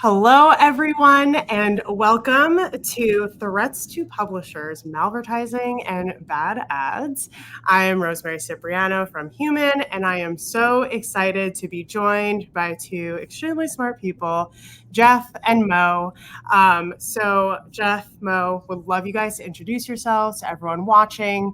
Hello, everyone, and welcome to Threats to Publishers, Malvertising and Bad Ads. I am Rosemary Cipriano from Human, and I am so excited to be joined by two extremely smart people, Geoff and Mo. Geoff, Mo, would love you guys to introduce yourselves to everyone watching.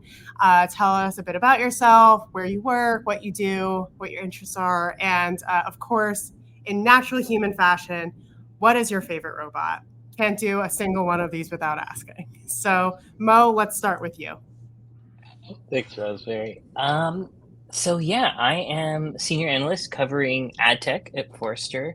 Tell us a bit about yourself, where you work, what you do, what your interests are, and of course, in natural human fashion, what is your favorite robot? Can't do a single one of these without asking. So, Mo, let's start with you. Thanks, Rosemary. I am senior analyst covering ad tech at Forrester.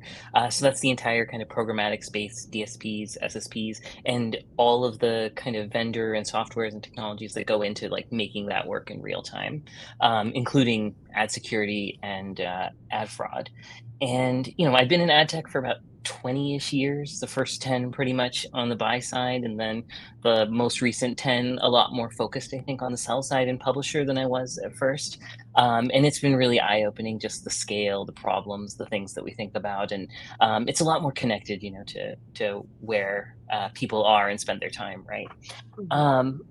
So that's the entire kind of programmatic space, DSPs, SSPs, and all of the kind of vendor and softwares and technologies that go into like making that work in real time, including ad security and ad fraud. And I've been in ad tech for about 20-ish years, the first 10 pretty much on the buy side, and then the most recent 10 a lot more focused, I think, on the sell side and publisher than I was at first. And it's been really eye-opening, just the scale, the problems, the things that we think about. And it's a lot more connected, to where people are and spend their time, right? Um,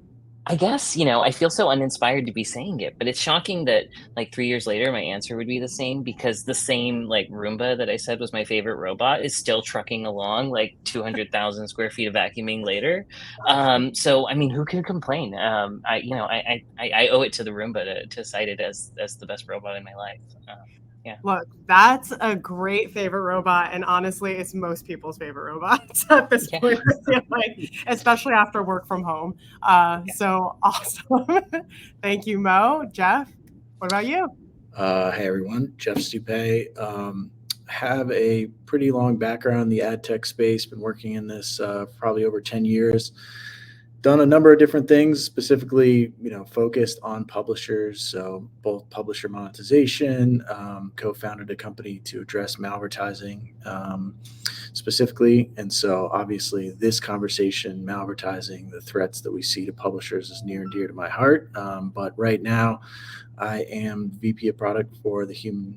I guess, I feel so uninspired to be saying it, but it's shocking that like 3 years later, my answer would be the same because the same like Roomba that I said was my favorite robot is still trucking along like 200,000 square feet of vacuuming later. So, I mean, who can complain? I owe it to the Roomba to cite it as the best robot in my life. Yeah. Look, that's a great favorite robot, and honestly, it's most people's favorite robots at this Yeah. point, I feel like, especially after work from home. So awesome. Thank you, Mo. Geoff, what about you? Hey everyone, Geoff Stupay. Have a pretty long background in the ad tech space. Been working in this probably over 10 years. Done a number of different things, specifically, focused on publishers. So both publisher monetization, co-founded a company to address malvertising specifically. And so obviously this conversation, malvertising, the threats that we see to publishers is near and dear to my heart. But right now, I am VP of product for the human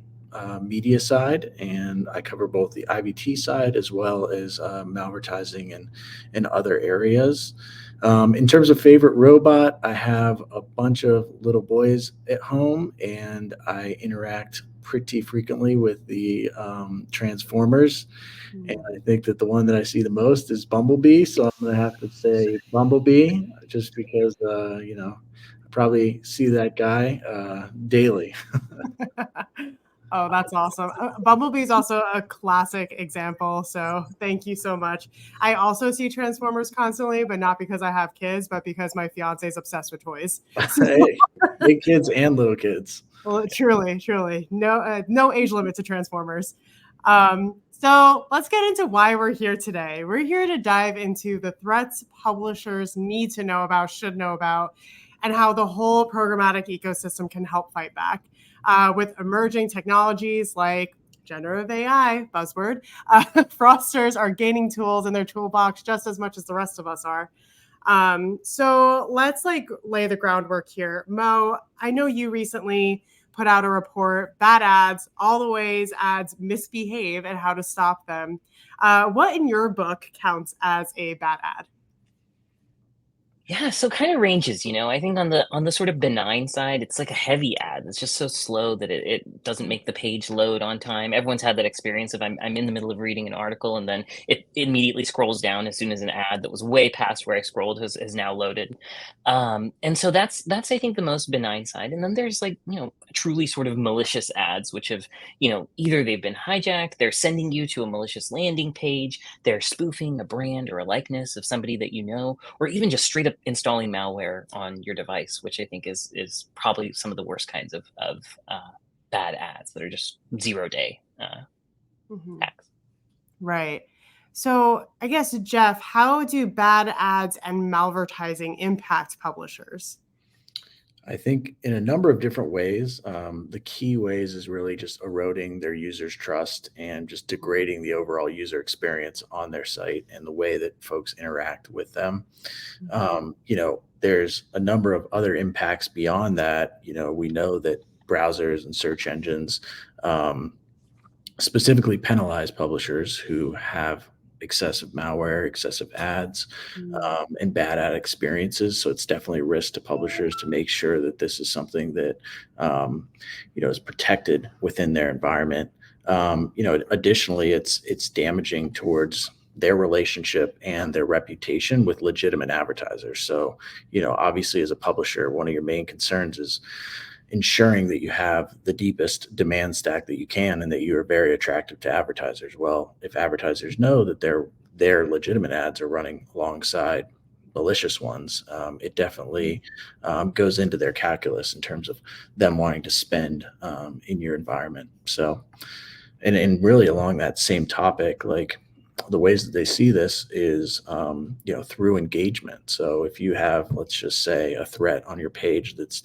media side, and I cover both the IVT side as well as malvertising and other areas. In terms of favorite robot, I have a bunch of little boys at home, and I interact pretty frequently with the Transformers. And I think that the one that I see the most is Bumblebee. So I'm going to have to say Bumblebee just because, I probably see that guy daily. Oh, that's awesome. Bumblebee is also a classic example. So thank you so much. I also see Transformers constantly, but not because I have kids, but because my fiance is obsessed with toys. Hey, big kids and little kids. Well, truly, no age limit to Transformers. So let's get into why we're here today. We're here to dive into the threats publishers need to know about, should know about, and how the whole programmatic ecosystem can help fight back. With emerging technologies like generative AI, buzzword, fraudsters are gaining tools in their toolbox just as much as the rest of us are. So let's lay the groundwork here. Mo, I know you recently put out a report, bad ads, all the ways ads misbehave and how to stop them. What in your book counts as a bad ad? Yeah, so kind of ranges, I think on the sort of benign side, it's like a heavy ad. It's just so slow that it doesn't make the page load on time. Everyone's had that experience of I'm in the middle of reading an article and then it immediately scrolls down as soon as an ad that was way past where I scrolled has now loaded. And so that's I think the most benign side. And then there's like, truly sort of malicious ads, which have, either they've been hijacked, they're sending you to a malicious landing page, they're spoofing a brand or a likeness of somebody that you know, or even just straight up installing malware on your device, which I think is probably some of the worst kinds of bad ads that are just 0-day hacks. Right. So I guess, Geoff, how do bad ads and malvertising impact publishers? I think in a number of different ways. The key ways is really just eroding their users' trust and just degrading the overall user experience on their site and the way that folks interact with them. There's a number of other impacts beyond that. We know that browsers and search engines, specifically penalize publishers who have excessive malware, excessive ads, and bad ad experiences. So it's definitely a risk to publishers to make sure that this is something that is protected within their environment. Additionally, it's damaging towards their relationship and their reputation with legitimate advertisers. So, obviously, as a publisher, one of your main concerns is ensuring that you have the deepest demand stack that you can and that you are very attractive to advertisers. Well, if advertisers know that their legitimate ads are running alongside malicious ones, it definitely goes into their calculus in terms of them wanting to spend in your environment. So, and really along that same topic, like the ways that they see this is, through engagement. So if you have, let's just say, a threat on your page that's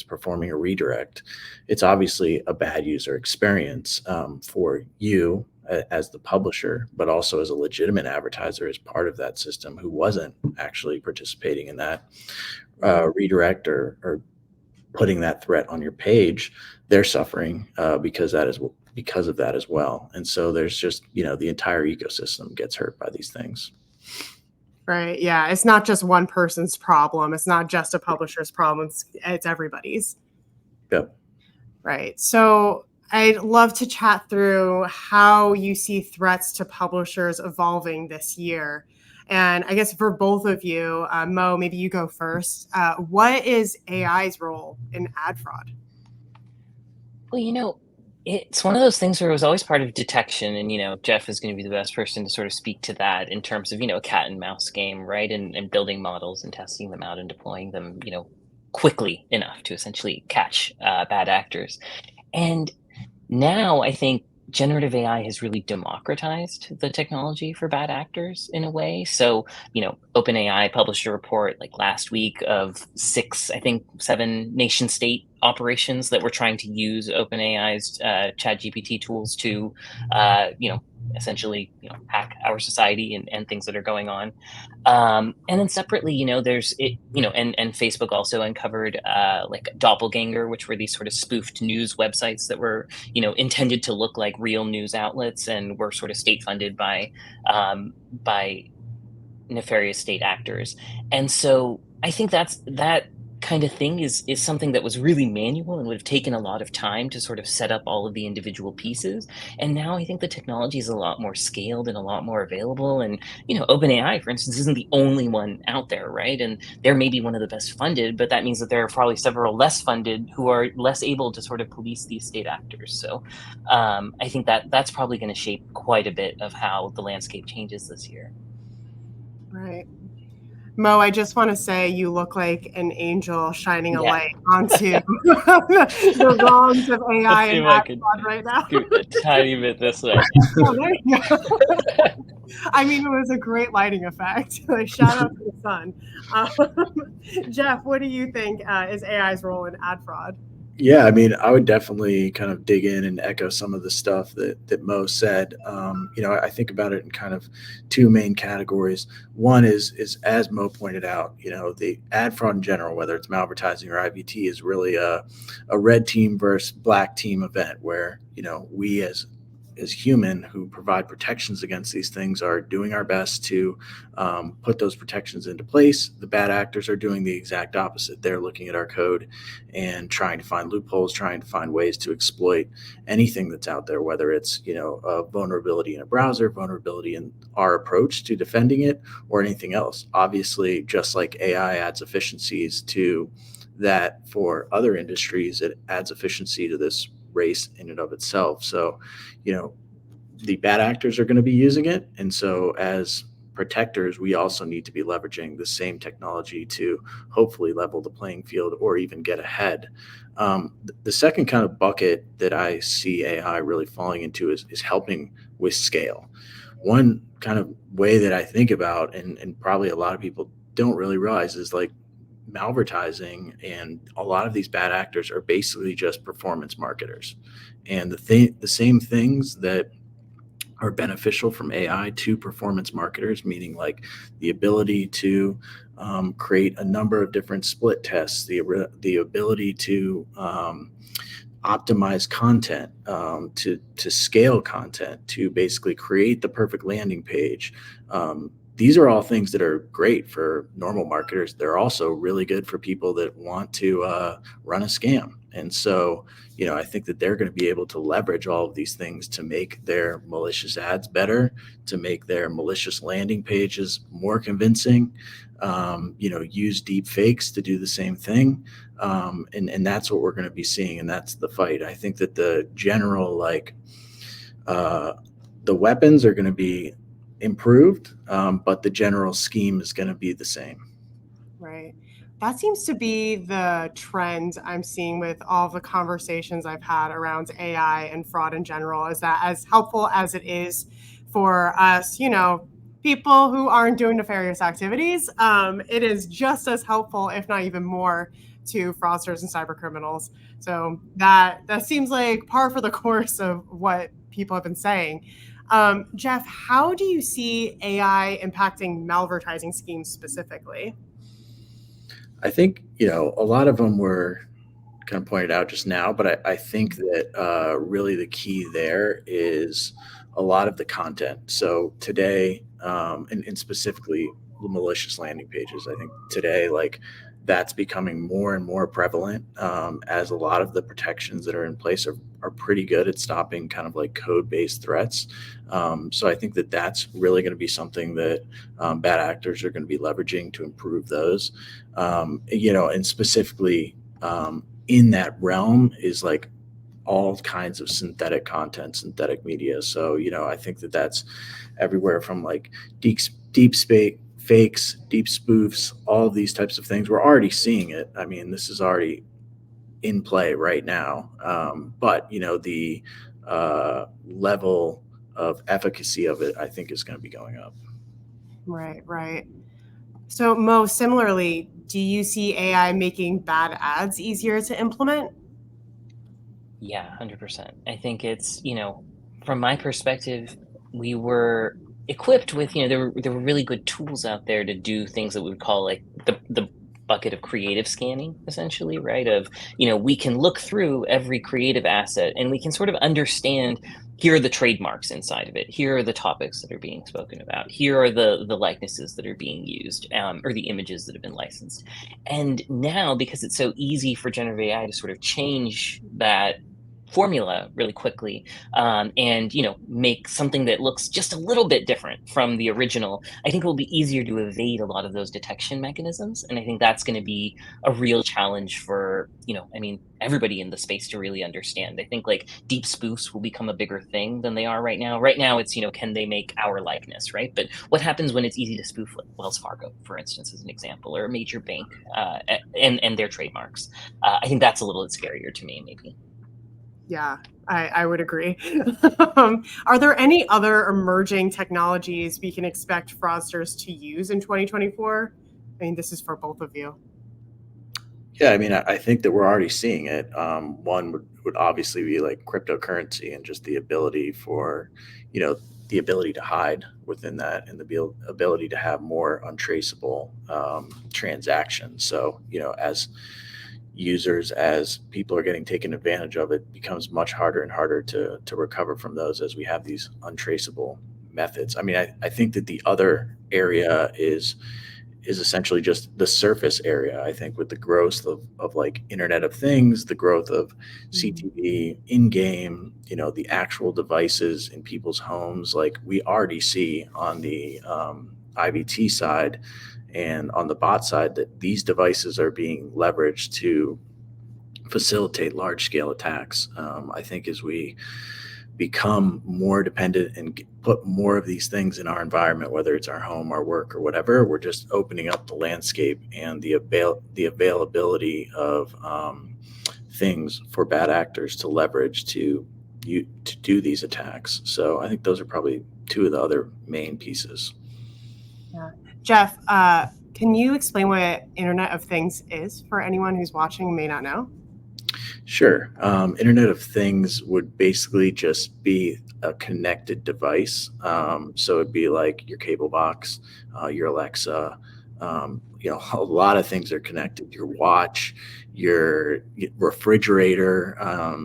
performing a redirect, it's obviously a bad user experience for you as the publisher, but also as a legitimate advertiser as part of that system who wasn't actually participating in that redirect or putting that threat on your page. They're suffering because of that as well. And so there's just, the entire ecosystem gets hurt by these things. Right. Yeah. It's not just one person's problem. It's not just a publisher's problem. It's everybody's. Yep. Right. So I'd love to chat through how you see threats to publishers evolving this year. And I guess for both of you, Mo, maybe you go first. What is AI's role in ad fraud? Well, it's one of those things where it was always part of detection, and Geoff is going to be the best person to sort of speak to that in terms of a cat and mouse game, right? And building models and testing them out and deploying them, quickly enough to essentially catch bad actors. And now I think generative AI has really democratized the technology for bad actors in a way. So, OpenAI published a report like last week of 7 nation state operations that were trying to use OpenAI's ChatGPT tools to, essentially, hack our society and things that are going on. And then separately, there's it, and Facebook also uncovered like Doppelganger, which were these sort of spoofed news websites that were, intended to look like real news outlets and were sort of state funded by nefarious state actors. And so I think that kind of thing is something that was really manual and would have taken a lot of time to sort of set up all of the individual pieces. And now I think the technology is a lot more scaled and a lot more available. And, OpenAI, for instance, isn't the only one out there, right? And they're maybe one of the best funded, but that means that there are probably several less funded who are less able to sort of police these state actors. So I think that's probably going to shape quite a bit of how the landscape changes this year. Right. Mo, I just want to say you look like an angel shining a light onto the wrongs of AI and ad fraud right now. A tiny bit this way. Oh, there you go. I mean, it was a great lighting effect. Shout out to the sun. Geoff, what do you think is AI's role in ad fraud? Yeah, I mean, I would definitely kind of dig in and echo some of the stuff that Mo said. I think about it in kind of two main categories. One is as Mo pointed out, the ad fraud in general, whether it's Malvertising or IVT, is really a red team versus black team event where, we as human who provide protections against these things are doing our best to put those protections into place. The bad actors are doing the exact opposite. They're looking at our code and trying to find loopholes, trying to find ways to exploit anything that's out there, whether it's, a vulnerability in a browser, vulnerability in our approach to defending it, or anything else. Obviously, just like AI adds efficiencies to that for other industries, it adds efficiency to this race in and of itself. So, the bad actors are going to be using it. And so as protectors, we also need to be leveraging the same technology to hopefully level the playing field or even get ahead. The second kind of bucket that I see AI really falling into is helping with scale. One kind of way that I think about, and probably a lot of people don't really realize, is like Malvertising and a lot of these bad actors are basically just performance marketers. And the same things that are beneficial from AI to performance marketers, meaning like the ability to create a number of different split tests, the ability to optimize content, to scale content, to basically create the perfect landing page. These are all things that are great for normal marketers. They're also really good for people that want to run a scam. And so, I think that they're going to be able to leverage all of these things to make their malicious ads better, to make their malicious landing pages more convincing, use deep fakes to do the same thing. And that's what we're going to be seeing. And that's the fight. I think that the general, the weapons are going to be improved, but the general scheme is going to be the same. Right. That seems to be the trend I'm seeing with all the conversations I've had around AI and fraud in general, is that as helpful as it is for us, people who aren't doing nefarious activities, it is just as helpful, if not even more, to fraudsters and cyber criminals. So that seems like par for the course of what people have been saying. Geoff, how do you see AI impacting malvertising schemes specifically? I think, a lot of them were kind of pointed out just now, but I think that really the key there is a lot of the content. So today, and specifically the malicious landing pages, I think today, that's becoming more and more prevalent, as a lot of the protections that are in place are pretty good at stopping kind of like code-based threats. So I think that that's really going to be something that bad actors are going to be leveraging to improve those. And specifically in that realm is all kinds of synthetic content, synthetic media. So, I think that that's everywhere from deep space fakes, deep spoofs, all of these types of things. We're already seeing it. I mean, this is already in play right now. But the level of efficacy of it, I think, is going to be going up. Right. So, Mo, similarly, do you see AI making bad ads easier to implement? Yeah, 100%. I think it's, from my perspective, we were equipped with, there were really good tools out there to do things that we would call the bucket of creative scanning, essentially, right? Of, we can look through every creative asset and we can sort of understand, here are the trademarks inside of it. Here are the topics that are being spoken about. Here are the likenesses that are being used, or the images that have been licensed. And now, because it's so easy for generative AI to sort of change that formula really quickly, and make something that looks just a little bit different from the original, I think it will be easier to evade a lot of those detection mechanisms. And I think that's going to be a real challenge for everybody in the space to really understand. I think deep spoofs will become a bigger thing than they are right now. Right now it's can they make our likeness, right? But what happens when it's easy to spoof, like Wells Fargo, for instance, as an example, or a major bank, and their trademarks? I think that's a little bit scarier to me, maybe. Yeah, I would agree. Are there any other emerging technologies we can expect fraudsters to use in 2024? I mean, this is for both of you. Yeah, I mean, I think that we're already seeing it. One would obviously be cryptocurrency and just the ability for, the ability to hide within that, and the ability to have more untraceable transactions. So, as users, as people are getting taken advantage of, it becomes much harder and harder to recover from those as we have these untraceable methods. I mean, I think that the other area is essentially just the surface area. I think with the growth of Internet of Things, the growth of CTV in-game, the actual devices in people's homes, we already see on the IVT side and on the bot side that these devices are being leveraged to facilitate large-scale attacks. I think as we become more dependent and put more of these things in our environment, whether it's our home, our work, or whatever, we're just opening up the landscape and the availability of things for bad actors to leverage to do these attacks. So I think those are probably two of the other main pieces. Yeah. Geoff, can you explain what Internet of Things is for anyone who's watching and may not know? Sure. Internet of Things would basically just be a connected device. So it'd be like your cable box, your Alexa, A lot of things are connected. Your watch, your refrigerator,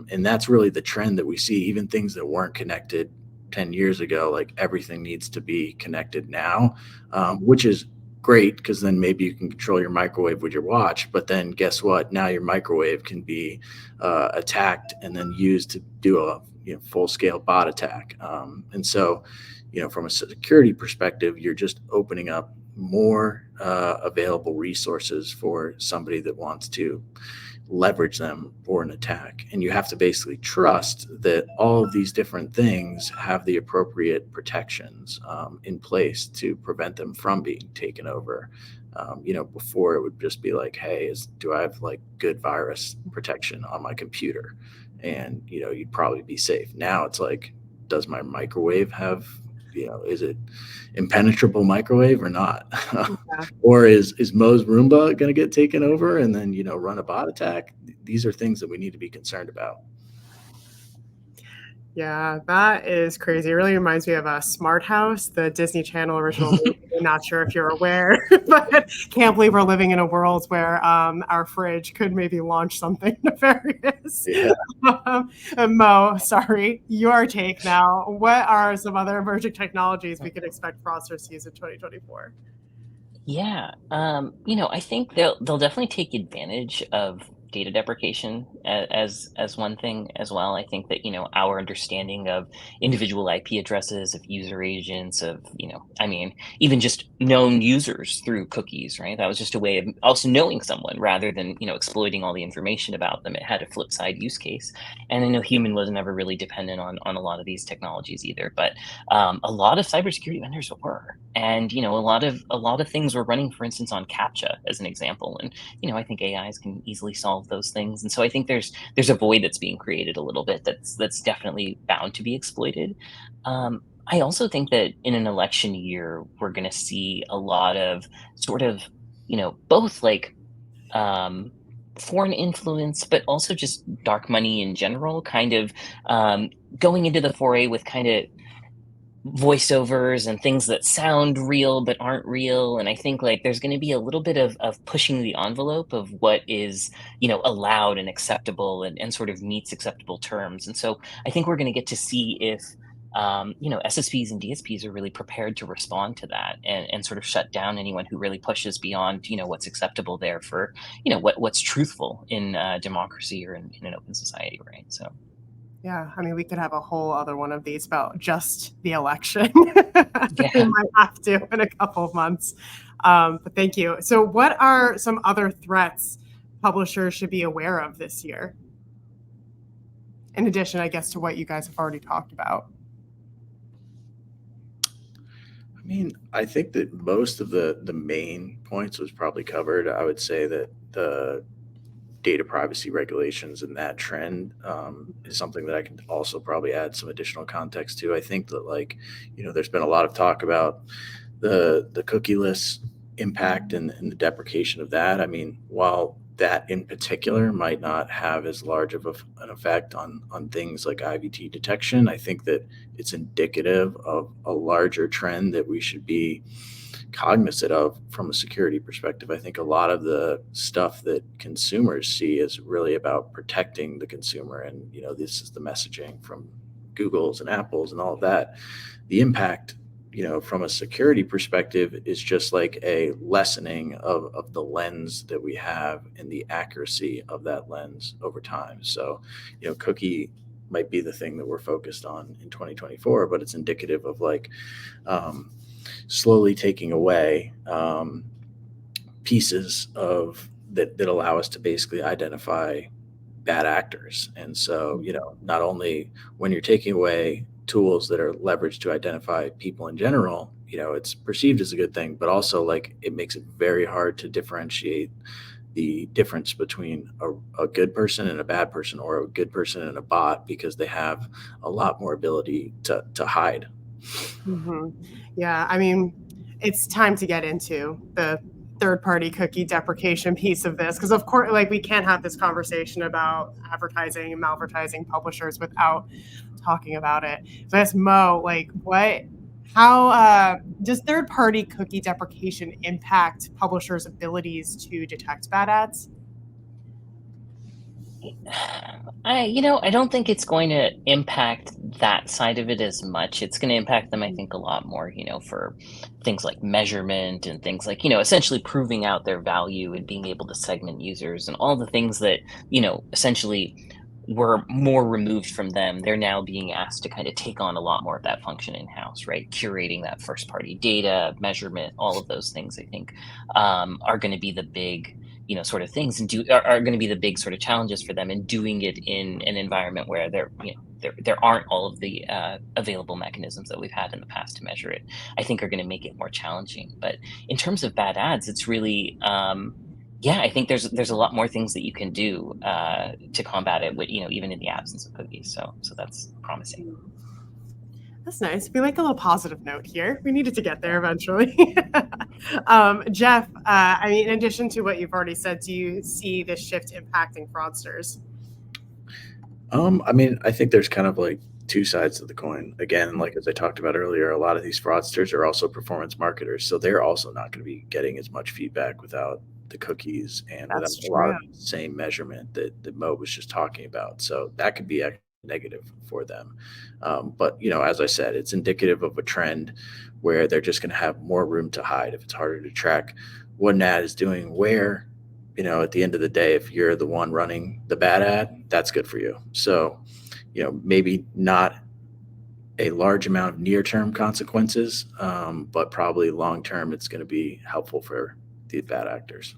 and that's really the trend that we see. Even things that weren't connected 10 years ago, like everything needs to be connected now, which is great because then maybe you can control your microwave with your watch. But then guess what? Now your microwave can be attacked and then used to do a full-scale bot attack. And so, from a security perspective, you're just opening up more available resources for somebody that wants to leverage them for an attack. And you have to basically trust that all of these different things have the appropriate protections in place to prevent them from being taken over. Before it would just be like, hey, do I have like good virus protection on my computer? And, you'd probably be safe. Now it's like, does my microwave have, is it impenetrable microwave or not? Yeah. Or is Mo's Roomba going to get taken over and then, run a bot attack? These are things that we need to be concerned about. Yeah, that is crazy. It really reminds me of a Smart House, the Disney Channel original movie. I'm not sure if you're aware, but can't believe we're living in a world where our fridge could maybe launch something nefarious. Yeah. Mo, sorry, your take now. What are some other emerging technologies we could expect fraudsters to use in 2024? Yeah, I think they'll definitely take advantage of data deprecation as one thing as well. I think that our understanding of individual IP addresses, of user agents, of even just known users through cookies, right? That was just a way of also knowing someone rather than exploiting all the information about them. It had a flip side use case, and I know human was never really dependent on a lot of these technologies either, but a lot of cybersecurity vendors were, and a lot of things were running, for instance, on CAPTCHA as an example, and I think AIs can easily solve those things, and so I think there's a void that's being created a little bit that's definitely bound to be exploited. I also think that in an election year, we're going to see a lot of sort of both like foreign influence, but also just dark money in general, kind of going into the foray with kind of voiceovers and things that sound real but aren't real. And I think like there's going to be a little bit of pushing the envelope of what is allowed and acceptable and sort of meets acceptable terms. And so I think we're going to get to see if SSPs and DSPs are really prepared to respond to that and sort of shut down anyone who really pushes beyond what's acceptable there for what's truthful in democracy or in an open society, right? So yeah, I mean, we could have a whole other one of these about just the election. Yeah. We might have to in a couple of months. But thank you. So what are some other threats publishers should be aware of this year? In addition, I guess, to what you guys have already talked about. I mean, I think that most of the main points was probably covered. I would say that the data privacy regulations and that trend is something that I can also probably add some additional context to. I think that there's been a lot of talk about the cookieless impact and the deprecation of that. I mean, while that in particular might not have as large of an effect on things like IVT detection, I think that it's indicative of a larger trend that we should be cognizant of from a security perspective. I think a lot of the stuff that consumers see is really about protecting the consumer. And, this is the messaging from Google's and Apple's and all of that. The impact, from a security perspective is just like a lessening of the lens that we have and the accuracy of that lens over time. So, cookie might be the thing that we're focused on in 2024, but it's indicative of slowly taking away pieces of that allow us to basically identify bad actors. And so, not only when you're taking away tools that are leveraged to identify people in general, it's perceived as a good thing, but also it makes it very hard to differentiate the difference between a good person and a bad person, or a good person and a bot, because they have a lot more ability to hide. Mm-hmm. Yeah, I mean, it's time to get into the third-party cookie deprecation piece of this, because of course, we can't have this conversation about advertising and malvertising publishers without talking about it. So I guess, Mo, what How does third-party cookie deprecation impact publishers' abilities to detect bad ads? I don't think it's going to impact that side of it as much. It's going to impact them, I think, a lot more, for things like measurement and things like, essentially proving out their value and being able to segment users and all the things that, essentially were more removed from them. They're now being asked to kind of take on a lot more of that function in-house, right? Curating that first party data, measurement, all of those things, I think, are going to be the big sort of things and are going to be the big sort of challenges for them, and doing it in an environment where there aren't all of the available mechanisms that we've had in the past to measure it. I think are going to make it more challenging. But in terms of bad ads, it's really yeah, I think there's a lot more things that you can do to combat it with, even in the absence of cookies. So that's promising. That's nice. We like a little positive note here. We needed to get there eventually. Geoff, I mean, in addition to what you've already said, do you see this shift impacting fraudsters? I mean, I think there's kind of like two sides to the coin. Again, like as I talked about earlier, a lot of these fraudsters are also performance marketers, so they're also not going to be getting as much feedback without the cookies and without That's a lot true. of the same measurement that Mo was just talking about. So that could be a negative for them. But as I said, it's indicative of a trend where they're just going to have more room to hide if it's harder to track what an ad is doing where. At the end of the day, if you're the one running the bad ad, that's good for you. So, maybe not a large amount of near-term consequences, but probably long-term, it's going to be helpful for the bad actors.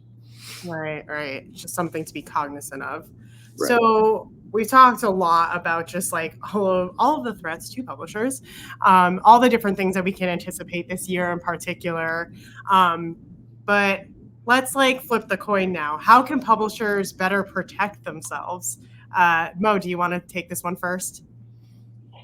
Right. Just something to be cognizant of. Right. So we've talked a lot about just like all of the threats to publishers, all the different things that we can anticipate this year in particular. But let's like flip the coin now. How can publishers better protect themselves? Mo, do you want to take this one first?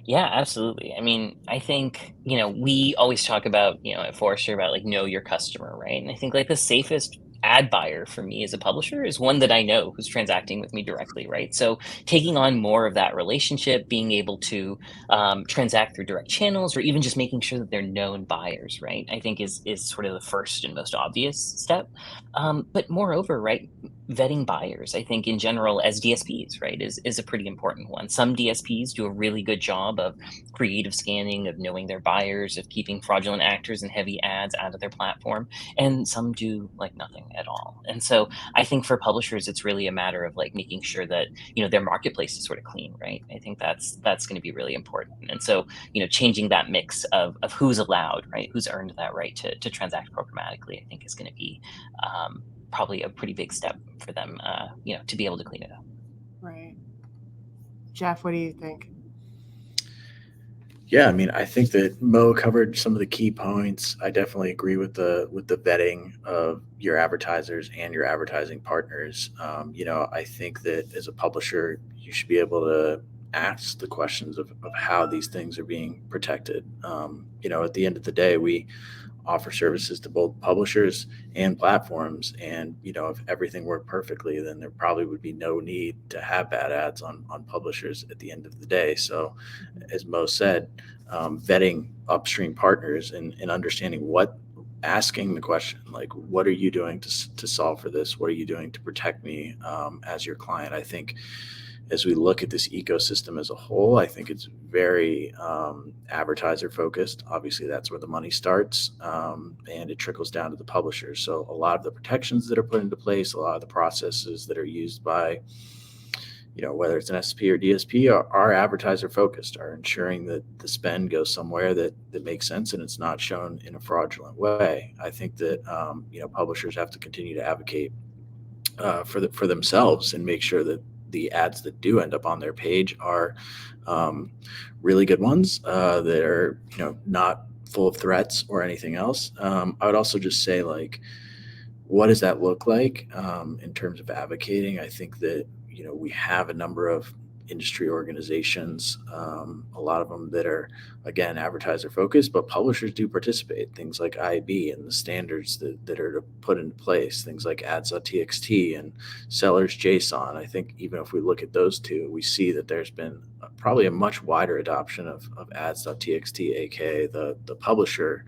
Yeah, absolutely. I mean, I think, we always talk about, at Forrester about like know your customer, right? And I think like the safest ad buyer for me as a publisher is one that I know who's transacting with me directly, right? So taking on more of that relationship, being able to transact through direct channels, or even just making sure that they're known buyers, right? I think is sort of the first and most obvious step. But moreover, right, vetting buyers, I think in general as DSPs, right, is a pretty important one. Some DSPs do a really good job of creative scanning, of knowing their buyers, of keeping fraudulent actors and heavy ads out of their platform, and some do like nothing at all. And so I think for publishers, it's really a matter of like making sure that their marketplace is sort of clean, right? I think that's going to be really important. And so changing that mix of who's allowed, right, who's earned that right to transact programmatically, I think is going to be probably a pretty big step for them, to be able to clean it up. Right. Geoff, what do you think? Yeah, I mean, I think that Mo covered some of the key points. I definitely agree with the vetting of your advertisers and your advertising partners. I think that as a publisher, you should be able to ask the questions of how these things are being protected. At the end of the day, we offer services to both publishers and platforms. And, if everything worked perfectly, then there probably would be no need to have bad ads on publishers at the end of the day. So as Mo said, vetting upstream partners and understanding asking the question, like, what are you doing to solve for this? What are you doing to protect me as your client? I think as we look at this ecosystem as a whole, I think it's very advertiser focused. Obviously, that's where the money starts, and it trickles down to the publishers. So a lot of the protections that are put into place, a lot of the processes that are used by, whether it's an SP or DSP, are advertiser focused, are ensuring that the spend goes somewhere that makes sense and it's not shown in a fraudulent way. I think that publishers have to continue to advocate for themselves and make sure that the ads that do end up on their page are really good ones that are not full of threats or anything else. I would also just say, like, what does that look like in terms of advocating? I think that we have a number of industry organizations, a lot of them that are, again, advertiser focused, but publishers do participate. Things like IAB and the standards that are put into place, things like ads.txt and sellers JSON. I think even if we look at those two, we see that there's been probably a much wider adoption of ads.txt, aka the publisher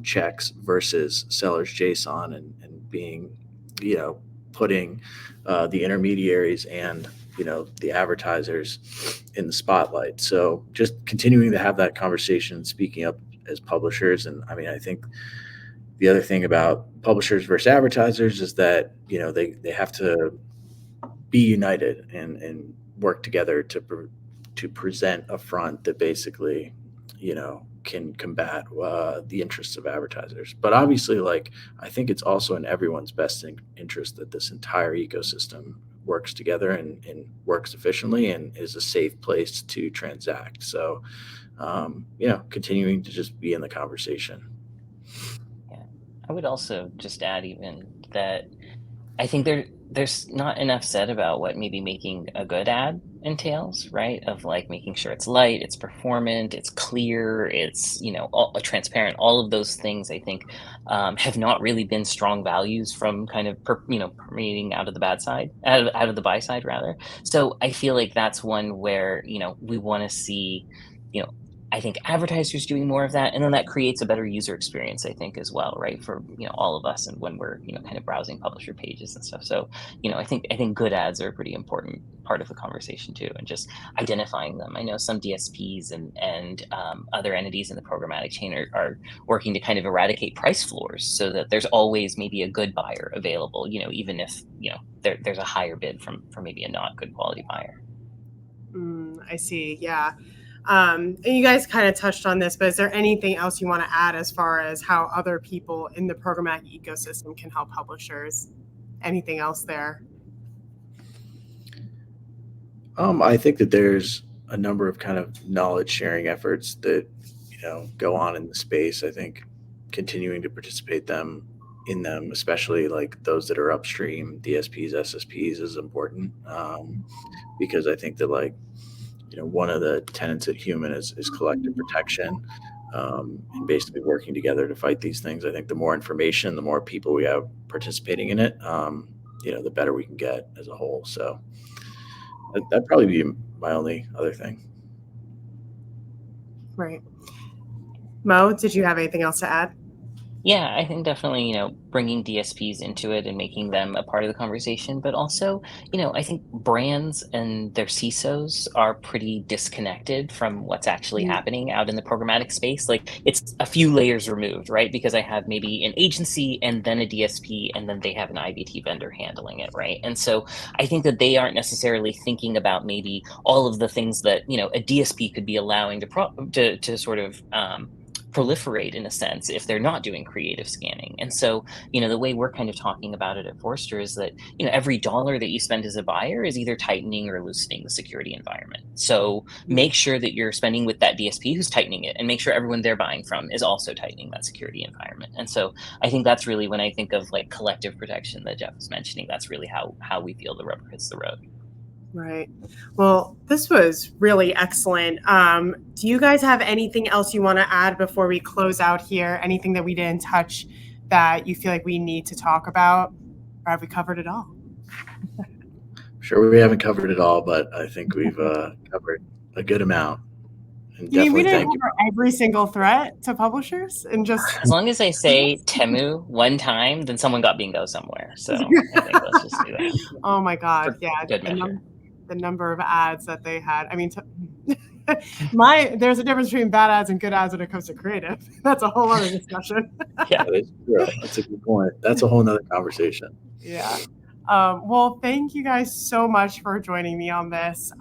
checks versus sellers JSON, and being, putting the intermediaries and the advertisers in the spotlight. So just continuing to have that conversation, speaking up as publishers. And I mean, I think the other thing about publishers versus advertisers is that they have to be united and work together to present a front that basically can combat the interests of advertisers. But obviously, I think it's also in everyone's best interest that this entire ecosystem works together and works efficiently and is a safe place to transact. So, continuing to just be in the conversation. Yeah, I would also just add even that I think there's not enough said about what maybe making a good ad entails, right? Of making sure it's light, it's performant, it's clear, it's transparent. All of those things I think have not really been strong values from kind of permeating out of the bad side, out of the buy side rather. So I feel like that's one where we want to see I think advertisers doing more of that, and then that creates a better user experience, I think, as well, right? For all of us, and when we're kind of browsing publisher pages and stuff. So I think good ads are a pretty important part of the conversation too, and just identifying them. I know some DSPs and other entities in the programmatic chain are working to kind of eradicate price floors, so that there's always maybe a good buyer available, even if there's a higher bid from maybe a not good quality buyer. I see. Yeah. And you guys kind of touched on this, but is there anything else you want to add as far as how other people in the programmatic ecosystem can help publishers? Anything else there? I think that there's a number of kind of knowledge sharing efforts that go on in the space. I think continuing to participate in them, especially those that are upstream, DSPs, SSPs, is important, because I think that one of the tenets at Human is collective protection, and basically working together to fight these things. I think the more information, the more people we have participating in it, the better we can get as a whole. So that'd probably be my only other thing. Right. Mo, did you have anything else to add? Yeah, I think definitely, bringing DSPs into it and making them a part of the conversation, but also, I think brands and their CISOs are pretty disconnected from what's actually happening out in the programmatic space. It's a few layers removed, right? Because I have maybe an agency and then a DSP, and then they have an IVT vendor handling it, right? And so I think that they aren't necessarily thinking about maybe all of the things that, a DSP could be allowing to sort of proliferate, in a sense, if they're not doing creative scanning. And so the way we're kind of talking about it at Forrester is that every dollar that you spend as a buyer is either tightening or loosening the security environment. So make sure that you're spending with that DSP who's tightening it, and make sure everyone they're buying from is also tightening that security environment. And so I think that's really, when I think of collective protection that Geoff was mentioning, that's really how we feel the rubber hits the road. Right. Well, this was really excellent. Do you guys have anything else you want to add before we close out here? Anything that we didn't touch that you feel like we need to talk about? Or have we covered it all? Sure, we haven't covered it all, but I think we've covered a good amount. And you mean we didn't cover every single threat to publishers? And just as long as I say Temu one time, then someone got bingo somewhere. So I think let's just do that. Oh my God. Yeah. Good measure. The number of ads that they had. I mean, there's a difference between bad ads and good ads when it comes to creative. That's a whole other discussion. Yeah, that's a good point. That's a whole nother conversation. Yeah. Well, thank you guys so much for joining me on this.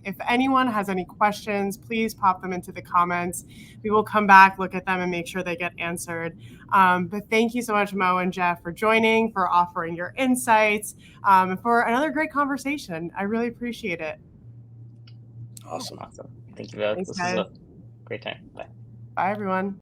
If anyone has any questions, please pop them into the comments. We will come back, look at them, and make sure they get answered. But thank you so much, Mo and Geoff, for joining, for offering your insights, and for another great conversation. I really appreciate it. Awesome. Thank you both. This was a great time. Bye. Bye, everyone.